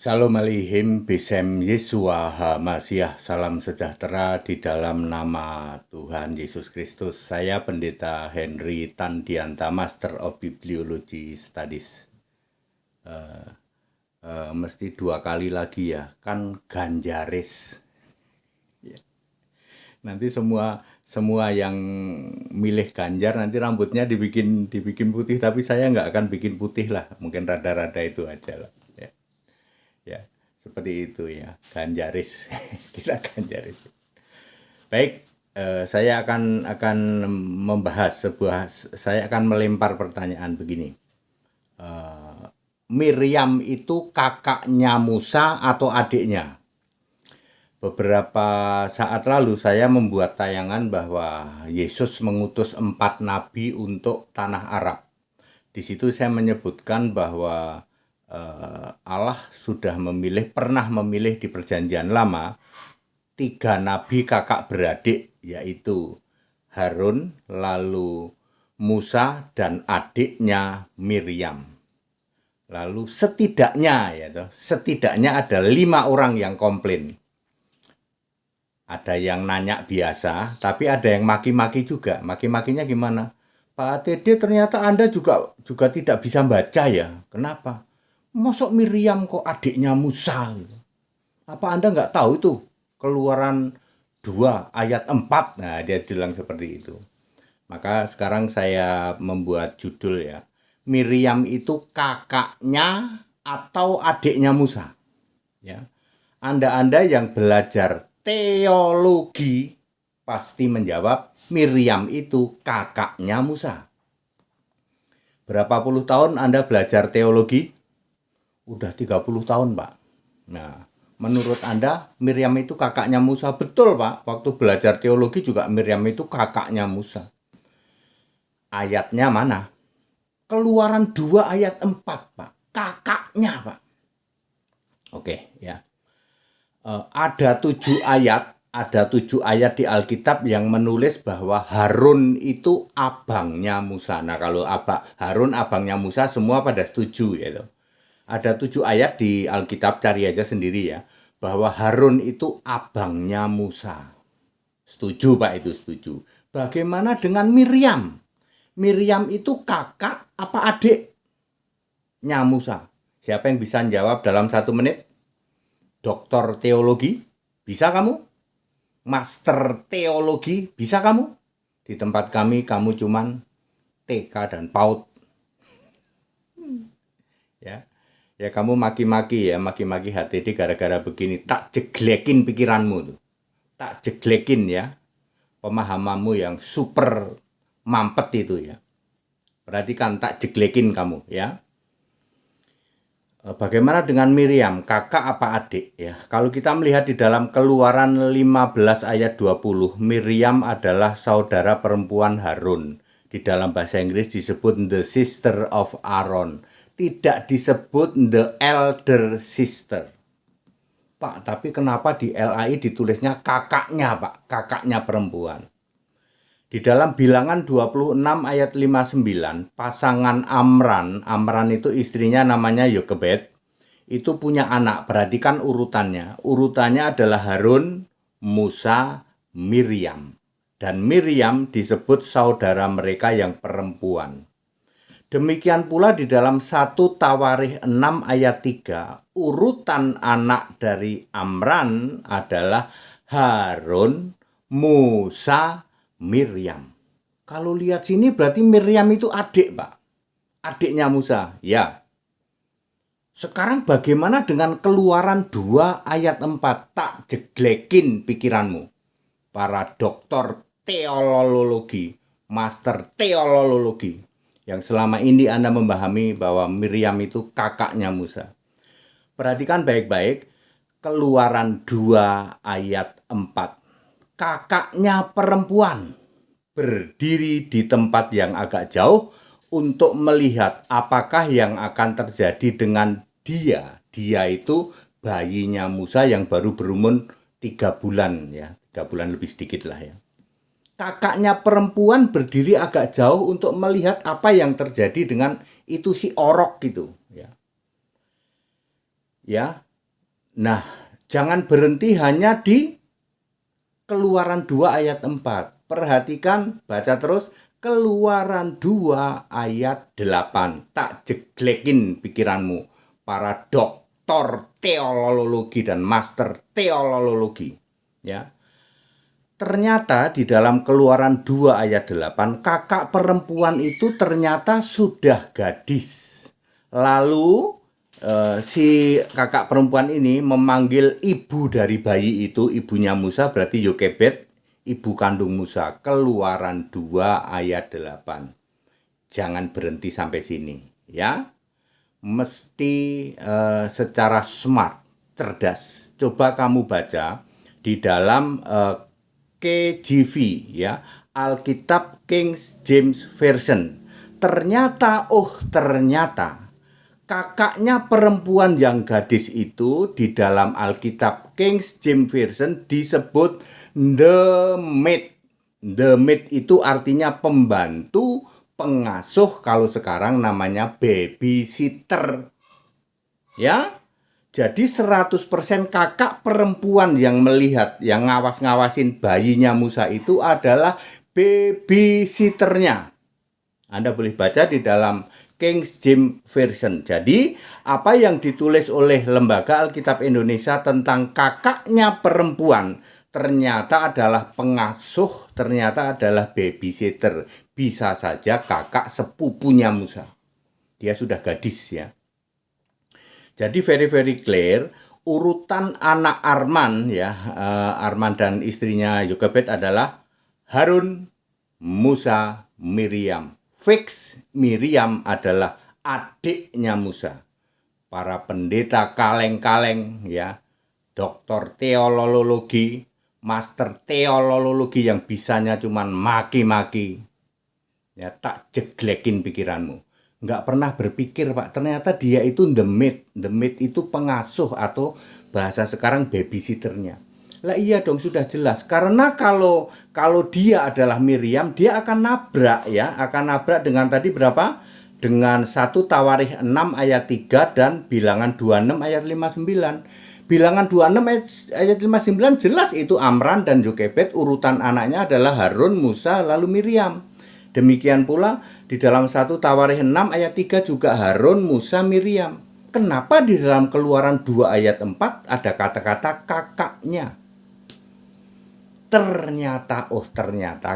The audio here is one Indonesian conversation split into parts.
Shalom Aleichem, Besem Yesua HaMasiah, salam sejahtera di dalam nama Tuhan Yesus Kristus. Saya Pendeta Henry Tandianta, Master of Bibliology Studies. Mesti 2 kali lagi ya, kan Ganjaris. Nanti semua yang milih Ganjar nanti rambutnya dibikin putih, tapi saya nggak akan bikin putih lah, mungkin rada-rada itu aja lah. Ya, seperti itu ya, Ganjaris. Kita Ganjaris. Baik, saya akan membahas saya akan melempar pertanyaan begini. Miriam itu kakaknya Musa atau adiknya? Beberapa saat lalu saya membuat tayangan bahwa Yesus mengutus 4 nabi untuk tanah Arab. Di situ saya menyebutkan bahwa Allah sudah pernah memilih di Perjanjian Lama 3 nabi kakak beradik, yaitu Harun, lalu Musa, dan adiknya Miriam. Lalu setidaknya ada 5 orang yang komplain. Ada yang nanya biasa, tapi ada yang maki-maki juga. Maki-makinya gimana? Pak TD, ternyata Anda juga tidak bisa baca ya. Kenapa? Mosok Miriam kok adiknya Musa? Apa Anda nggak tahu itu? Keluaran 2 ayat 4. Nah, dia bilang seperti itu. Maka sekarang saya membuat judul ya. Miriam itu kakaknya atau adiknya Musa? Ya. Anda yang belajar teologi pasti menjawab Miriam itu kakaknya Musa. Berapa puluh tahun Anda belajar teologi? Udah 30 tahun, Pak. Nah, menurut Anda Miriam itu kakaknya Musa? Betul, Pak. Waktu belajar teologi juga Miriam itu kakaknya Musa. Ayatnya mana? Keluaran 2 ayat 4, Pak. Kakaknya, Pak. Oke, ya. Ada 7 ayat di Alkitab yang menulis bahwa Harun itu abangnya Musa. Nah, kalau Harun abangnya Musa, semua pada setuju gitu. Ada 7 ayat di Alkitab, cari aja sendiri ya, bahwa Harun itu abangnya Musa. Setuju, Pak, itu setuju. Bagaimana dengan Miriam? Miriam itu kakak apa adiknya Musa? Siapa yang bisa jawab dalam 1 menit? Doktor teologi, bisa kamu? Master teologi, bisa kamu? Di tempat kami, kamu cuman TK dan PAUD. Ya kamu maki-maki HTD gara-gara begini. Tak jeglekin pikiranmu tuh. Tak jeglekin ya. Pemahamanmu yang super mampet itu ya. Perhatikan, tak jeglekin kamu ya. Bagaimana dengan Miriam, kakak apa adik ya? Kalau kita melihat di dalam Keluaran 15 ayat 20, Miriam adalah saudara perempuan Harun. Di dalam bahasa Inggris disebut the sister of Aaron. Tidak disebut the elder sister. Pak, tapi kenapa di LAI ditulisnya kakaknya, Pak? Kakaknya perempuan. Di dalam Bilangan 26 ayat 59, pasangan Amran itu istrinya namanya Yokebed, itu punya anak. Perhatikan urutannya. Urutannya adalah Harun, Musa, Miriam. Dan Miriam disebut saudara mereka yang perempuan. Demikian pula di dalam 1 Tawarikh 6 ayat 3, urutan anak dari Amran adalah Harun, Musa, Miriam. Kalau lihat sini berarti Miriam itu adik, Pak. Adiknya Musa, ya. Sekarang bagaimana dengan Keluaran 2 ayat 4? Tak jeglekin pikiranmu. Para doktor teologi, master teologi, yang selama ini Anda memahami bahwa Miriam itu kakaknya Musa. Perhatikan baik-baik Keluaran 2 ayat 4. Kakaknya perempuan berdiri di tempat yang agak jauh untuk melihat apakah yang akan terjadi dengan dia. Dia itu bayinya Musa yang baru berumur 3 bulan ya, 3 bulan lebih sedikit lah ya. Kakaknya perempuan berdiri agak jauh untuk melihat apa yang terjadi dengan itu si orok gitu ya. Ya, Nah, jangan berhenti hanya di Keluaran 2 ayat 4. Perhatikan, baca terus Keluaran 2 ayat 8. Tak jeglekin pikiranmu, para doktor teologi dan master teologi. Ya. Ternyata di dalam Keluaran 2 ayat 8, kakak perempuan itu ternyata sudah gadis. Lalu si kakak perempuan ini memanggil ibu dari bayi itu, ibunya Musa, berarti Yokebed, ibu kandung Musa. Keluaran 2 ayat 8. Jangan berhenti sampai sini, ya. Mesti secara smart, cerdas. Coba kamu baca di dalam KJV, ya, Alkitab King James Version. Ternyata kakaknya perempuan yang gadis itu di dalam Alkitab King James Version disebut the maid. The maid itu artinya pembantu, pengasuh, kalau sekarang namanya babysitter. Ya. Jadi 100% kakak perempuan yang melihat, yang ngawas-ngawasin bayinya Musa itu adalah babysitternya. Anda boleh baca di dalam King James Version. Jadi, apa yang ditulis oleh Lembaga Alkitab Indonesia tentang kakaknya perempuan ternyata adalah pengasuh, ternyata adalah babysitter. Bisa saja kakak sepupunya Musa. Dia sudah gadis, ya. Jadi very clear, urutan anak Arman, ya, Arman dan istrinya Yokebed adalah Harun, Musa, Miriam. Fix Miriam adalah adiknya Musa. Para pendeta kaleng-kaleng, ya, doktor teologi, master teologi yang bisanya cuman maki-maki, ya, tak jeglekin pikiranmu. Nggak pernah berpikir, Pak, ternyata dia itu the maid. The maid itu pengasuh atau bahasa sekarang babysitternya. Lah iya dong, sudah jelas. Karena kalau dia adalah Miriam, dia akan nabrak, ya, akan nabrak dengan tadi berapa? Dengan 1 Tawarikh 6 ayat 3 dan Bilangan 26 ayat 59. Bilangan 26 ayat 59 jelas itu Amran dan Yokebed, urutan anaknya adalah Harun, Musa, lalu Miriam. Demikian pula di dalam 1 Tawarikh 6 ayat 3 juga Harun, Musa, Miriam. Kenapa di dalam Keluaran 2 ayat 4 ada kata-kata kakaknya? Ternyata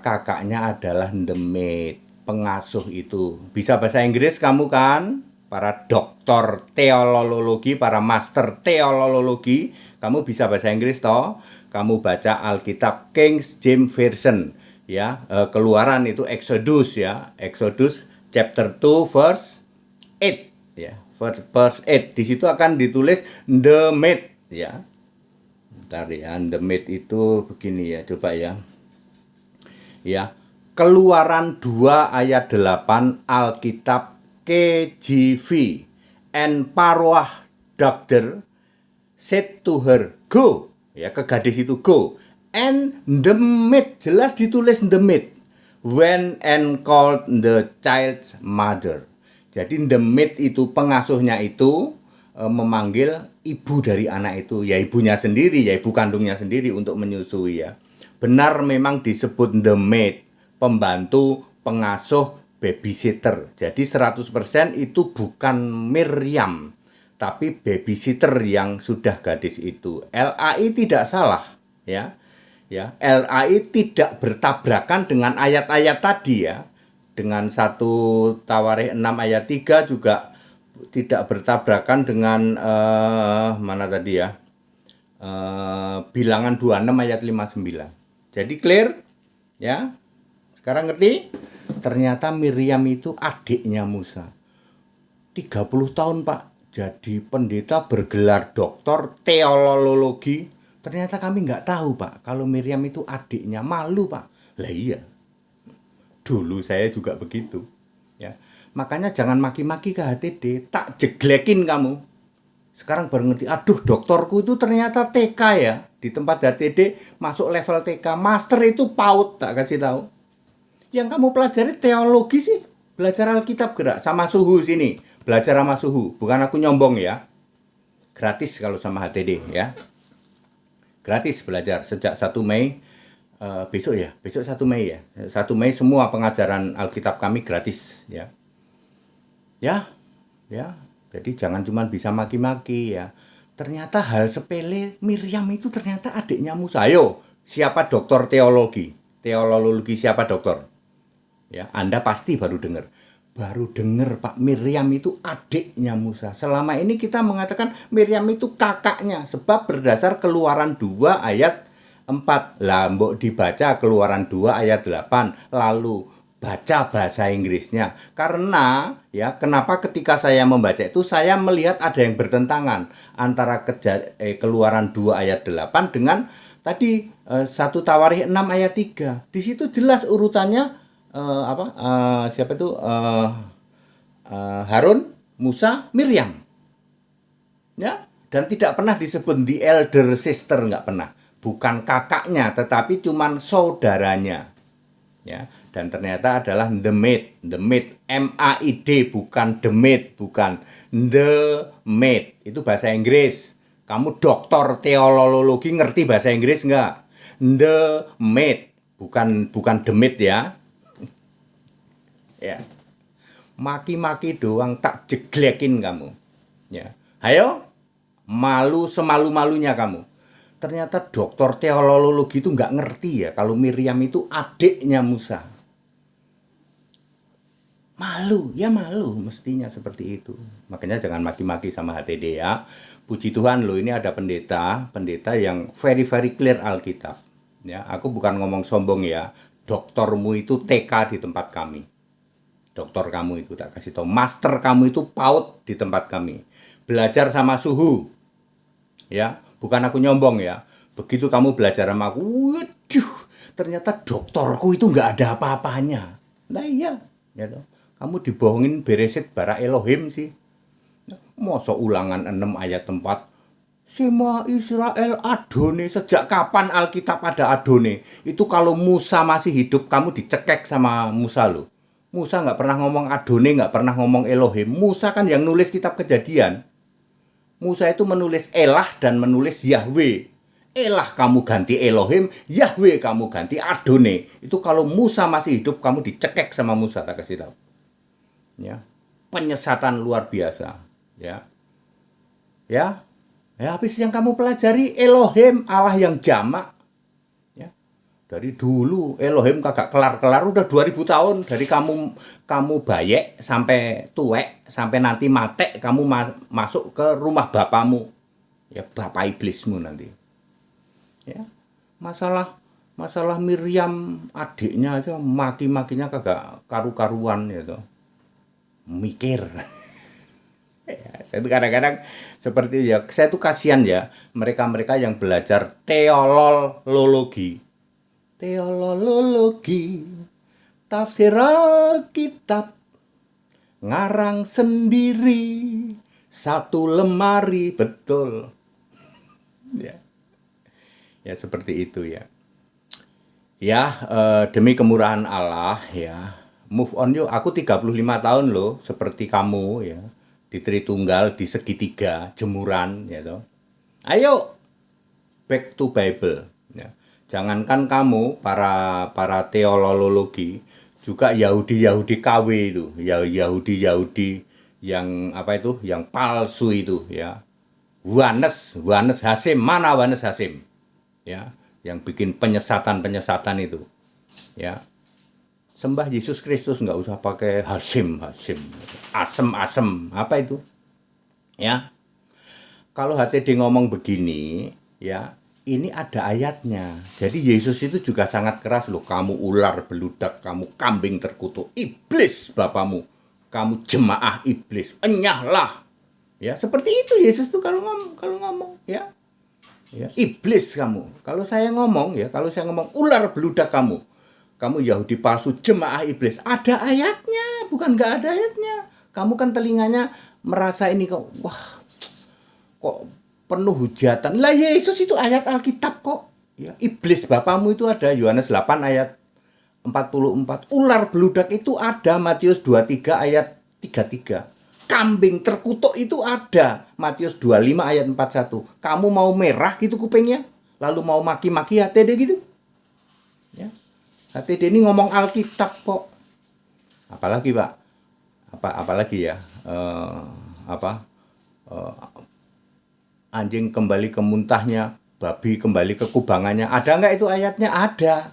kakaknya adalah the maid, pengasuh itu. Bisa bahasa Inggris kamu kan? Para doktor teologi, para master teologi, kamu bisa bahasa Inggris toh? Kamu baca Alkitab King James Version, ya. Keluaran itu Exodus, ya. Exodus chapter 2 verse 8, ya. Verse 8. Di situ akan ditulis the maid, ya. Bentar ya, the maid itu begini, ya, coba ya. Ya. Keluaran 2 ayat 8 Alkitab KJV. And Paroah doctor said to her, go. Ya, ke gadis itu go. And the maid, jelas ditulis the maid, went and called the child's mother. Jadi the maid itu, pengasuhnya itu memanggil ibu dari anak itu, ya ibunya sendiri, ya ibu kandungnya sendiri untuk menyusui, ya. Benar memang disebut the maid, pembantu, pengasuh, babysitter. Jadi 100% itu bukan Miriam, tapi babysitter yang sudah gadis itu. LAI tidak salah, ya. Ya, LAI tidak bertabrakan dengan ayat-ayat tadi, ya. Dengan 1 Tawarikh 6 ayat 3 juga tidak bertabrakan dengan mana tadi, ya? Bilangan 26 ayat 59. Jadi clear, ya. Sekarang ngerti? Ternyata Miriam itu adiknya Musa. 30 tahun, Pak, jadi pendeta bergelar doktor teologi. Ternyata kami nggak tahu, Pak, kalau Miriam itu adiknya. Malu, Pak. Lah iya. Dulu saya juga begitu, ya. Makanya jangan maki-maki ke HTD, tak jeglekin kamu. Sekarang baru ngerti, aduh, doktorku itu ternyata TK, ya. Di tempat HTD masuk level TK, master itu PAUD, tak kasih tahu. Yang kamu pelajari teologi sih, belajar Alkitab gerak sama suhu sini, belajar sama suhu, bukan aku nyombong, ya. gratis kalau sama HTD ya. Gratis belajar sejak 1 Mei besok 1 Mei ya. 1 Mei semua pengajaran Alkitab kami gratis ya. Ya. Jadi jangan cuma bisa maki-maki ya. Ternyata hal sepele, Miriam itu ternyata adiknya Musa. Ayo, siapa dokter teologi? Teologi siapa dokter? Ya, Anda pasti baru dengar. Pak, Miriam itu adiknya Musa. Selama ini kita mengatakan Miriam itu kakaknya, sebab berdasar Keluaran 2 ayat 4. Lah, mbok dibaca Keluaran 2 ayat 8, lalu baca bahasa Inggrisnya. Karena ya, kenapa ketika saya membaca itu saya melihat ada yang bertentangan antara Keluaran 2 ayat 8 dengan tadi 1 Tawarikh 6 ayat 3. Di situ jelas urutannya siapa itu Harun, Musa, Miriam. Ya, dan tidak pernah disebut the elder sister, nggak pernah. Bukan kakaknya, tetapi cuman saudaranya. Ya, dan ternyata adalah the maid, MAID, bukan the maid, bukan the maid. Itu bahasa Inggris. Kamu doktor teologi ngerti bahasa Inggris nggak? The maid, bukan the maid ya. Ya. Maki-maki doang tak jeglekin kamu. Ya. Ayo, malu semalu-malunya kamu. Ternyata dokter teologi itu nggak ngerti ya kalau Miriam itu adiknya Musa. Malu mestinya seperti itu. Makanya jangan maki-maki sama HTD ya. Puji Tuhan loh, ini ada pendeta yang very clear Alkitab. Ya, aku bukan ngomong sombong ya. Doktormu itu TK di tempat kami. Dokter kamu itu tak kasih tahu, master kamu itu PAUD di tempat kami. Belajar sama suhu. Ya, bukan aku nyombong ya. Begitu kamu belajar sama aku, waduh, ternyata doktorku itu nggak ada apa-apanya. Nah iya, ya toh. Kamu dibohongin Beresit bara Elohim sih. Masa Ulangan 6 ayat 4, Sema Israel Adone. Sejak kapan Alkitab ada Adone? Itu kalau Musa masih hidup, kamu dicekek sama Musa loh. Musa nggak pernah ngomong Adone, nggak pernah ngomong Elohim. Musa kan yang nulis kitab Kejadian. Musa itu menulis Elah dan menulis Yahweh. Elah kamu ganti Elohim, Yahweh kamu ganti Adone. Itu kalau Musa masih hidup, kamu dicekek sama Musa, tak kasih tahu. Ya, penyesatan luar biasa. Ya, habis yang kamu pelajari Elohim, Allah yang jamak. Ya, dari dulu Elohim kagak kelar-kelar, udah 2000 tahun dari kamu bayek sampai tuwek, sampai nanti matek kamu masuk ke rumah bapamu. Ya, bapak iblismu nanti. Ya, masalah Miriam adiknya aja maki-makinya kagak karu-karuan gitu. Mikir. Ya, saya itu kadang-kadang seperti ya, saya tuh kasihan ya mereka-mereka yang belajar teologi, tafsir Alkitab, ngarang sendiri, satu lemari, betul. Ya seperti itu ya. Ya, demi kemurahan Allah ya, move on yuk. Aku 35 tahun loh, seperti kamu ya, di Tritunggal, di segitiga, jemuran ya toh. Ayo back to Bible ya. Jangankan kamu para teologi, juga Yahudi KW itu, ya Yahudi yang yang palsu itu ya. Wanes Hasim, mana Wanes Hasim? Ya, yang bikin penyesatan itu. Ya. Sembah Yesus Kristus, nggak usah pakai Hasim, asem, apa itu? Ya. Kalau HTD ngomong begini, ya, ini ada ayatnya. Jadi Yesus itu juga sangat keras loh. Kamu ular beludak, kamu kambing terkutuk, iblis bapamu, kamu jemaah iblis, enyahlah. Ya, seperti itu Yesus tuh kalau ngomong, ya. Ya, iblis kamu. Kalau saya ngomong ular beludak kamu Yahudi palsu, jemaah iblis. Ada ayatnya, bukan nggak ada ayatnya. Kamu kan telinganya merasa ini kok penuh hujatan. Lah Yesus itu ayat Alkitab kok. Ya, iblis bapamu itu ada Yohanes 8 ayat 44. Ular beludak itu ada Matius 23 ayat 33. kambing terkutuk itu ada. Matius 25 ayat 41. Kamu mau merah gitu kupingnya, lalu mau maki-maki HTD gitu. Ya. HTD ini ngomong Alkitab kok. Apalagi Pak? Apalagi ya? Anjing kembali ke muntahnya, babi kembali ke kubangannya. Ada nggak itu ayatnya? Ada.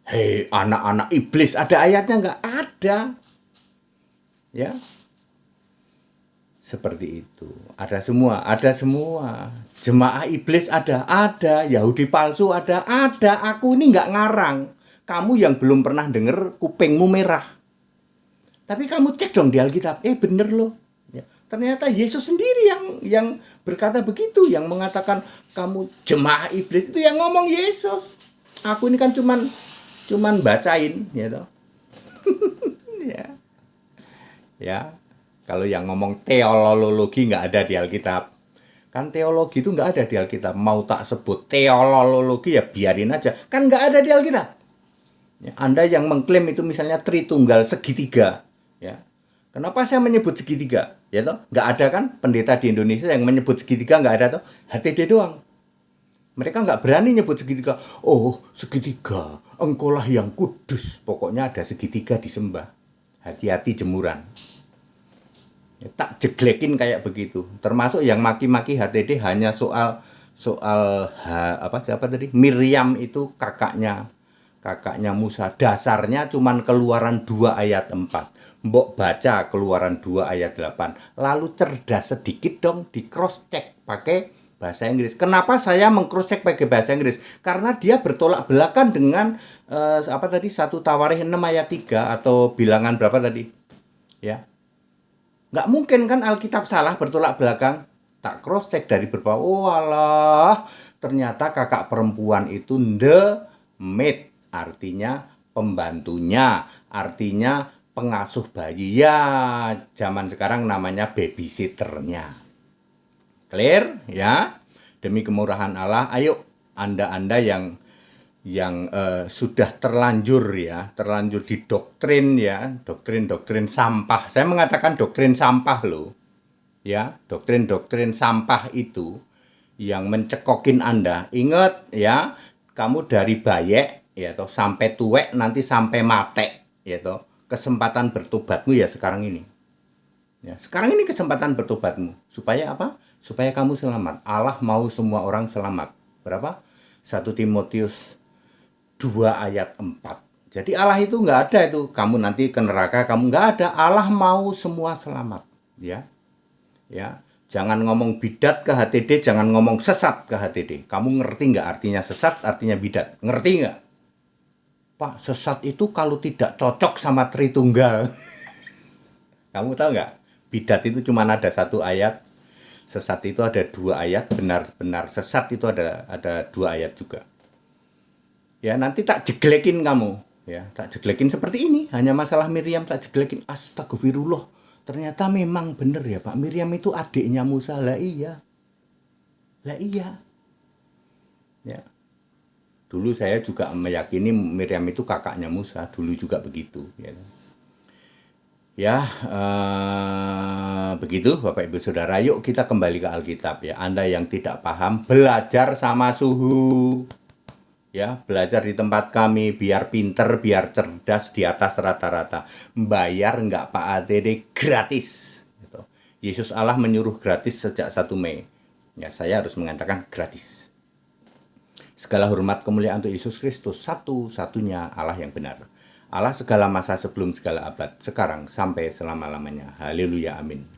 Hei, anak-anak iblis, ada ayatnya nggak? Ada. Ya. Seperti itu. Ada semua. Jemaah iblis ada. Yahudi palsu ada. Aku ini nggak ngarang. Kamu yang belum pernah denger kupingmu merah. Tapi kamu cek dong di Alkitab. Bener loh. Ya. Ternyata Yesus sendiri yang berkata begitu, yang mengatakan kamu jemaah iblis, itu yang ngomong Yesus. Aku ini kan cuman bacain, gitu. Ya. Kalau yang ngomong teologi nggak ada di Alkitab. Kan teologi itu nggak ada di Alkitab. Mau tak sebut teologi ya biarin aja. Kan nggak ada di Alkitab. Ya, Anda yang mengklaim itu misalnya Tritunggal segitiga, ya. Kenapa saya menyebut segitiga? Ya toh, nggak ada kan pendeta di Indonesia yang menyebut segitiga, nggak ada toh. HTD doang. Mereka nggak berani nyebut segitiga. Oh, segitiga, engkaulah yang kudus. Pokoknya ada segitiga disembah. Hati-hati jemuran. Ya, tak jeglekin kayak begitu. Termasuk yang maki-maki HTD hanya soal siapa tadi? Miriam itu kakaknya Musa. Dasarnya cuman Keluaran 2 ayat 4. Mbok baca Keluaran 2 ayat 8. Lalu cerdas sedikit dong di cross check pakai bahasa Inggris. Kenapa saya meng-cross check pakai bahasa Inggris? Karena dia bertolak belakang dengan 1 Tawarikh 6 ayat 3 atau bilangan berapa tadi? Ya. Nggak mungkin kan Alkitab salah bertolak belakang. Tak cross check dari beberapa. Oh alah, ternyata kakak perempuan itu the maid, artinya pembantunya, artinya pengasuh bayi. Ya, zaman sekarang namanya babysitternya. Clear ya? Demi kemurahan Allah, ayo Anda yang sudah terlanjur di doktrin ya, doktrin sampah. Saya mengatakan doktrin sampah loh. Ya, doktrin sampah itu yang mencekokin Anda. Ingat ya, kamu dari bayek ya toh sampai tuwek, nanti sampai mate ya toh. Kesempatan bertobatmu ya sekarang ini. Ya, sekarang ini kesempatan bertobatmu. Supaya apa? Supaya kamu selamat. Allah mau semua orang selamat. Berapa? 1 Timotius 2 ayat 4. Jadi Allah itu nggak ada itu kamu nanti ke neraka, kamu nggak ada. Allah mau semua selamat, ya. Ya, jangan ngomong bidat ke HTD, jangan ngomong sesat ke HTD. Kamu ngerti nggak artinya sesat, artinya bidat? Ngerti nggak? Pak, sesat itu kalau tidak cocok sama Tritunggal. Kamu tahu nggak? Bidat itu cuma ada 1 ayat, sesat itu ada 2 ayat, benar-benar sesat itu ada 2 ayat juga. Ya, nanti tak jeglekin kamu, ya, tak jeglekin seperti ini. Hanya masalah Miriam tak jeglekin. Astagfirullah. Ternyata memang benar ya, Pak. Miriam itu adiknya Musa. Lah iya. Ya. Dulu saya juga meyakini Miriam itu kakaknya Musa. Dulu juga begitu, ya. Ya, begitu Bapak Ibu Saudara. Yuk kita kembali ke Alkitab ya. Anda yang tidak paham, belajar sama suhu. Ya, belajar di tempat kami biar pinter, biar cerdas di atas rata-rata. Bayar nggak Pak ATD? Gratis. Gitu. Yesus Allah menyuruh gratis sejak 1 Mei. Ya, saya harus mengatakan gratis. Segala hormat kemuliaan untuk Yesus Kristus, satu-satunya Allah yang benar. Allah segala masa sebelum segala abad, sekarang sampai selama-lamanya. Haleluya, amin.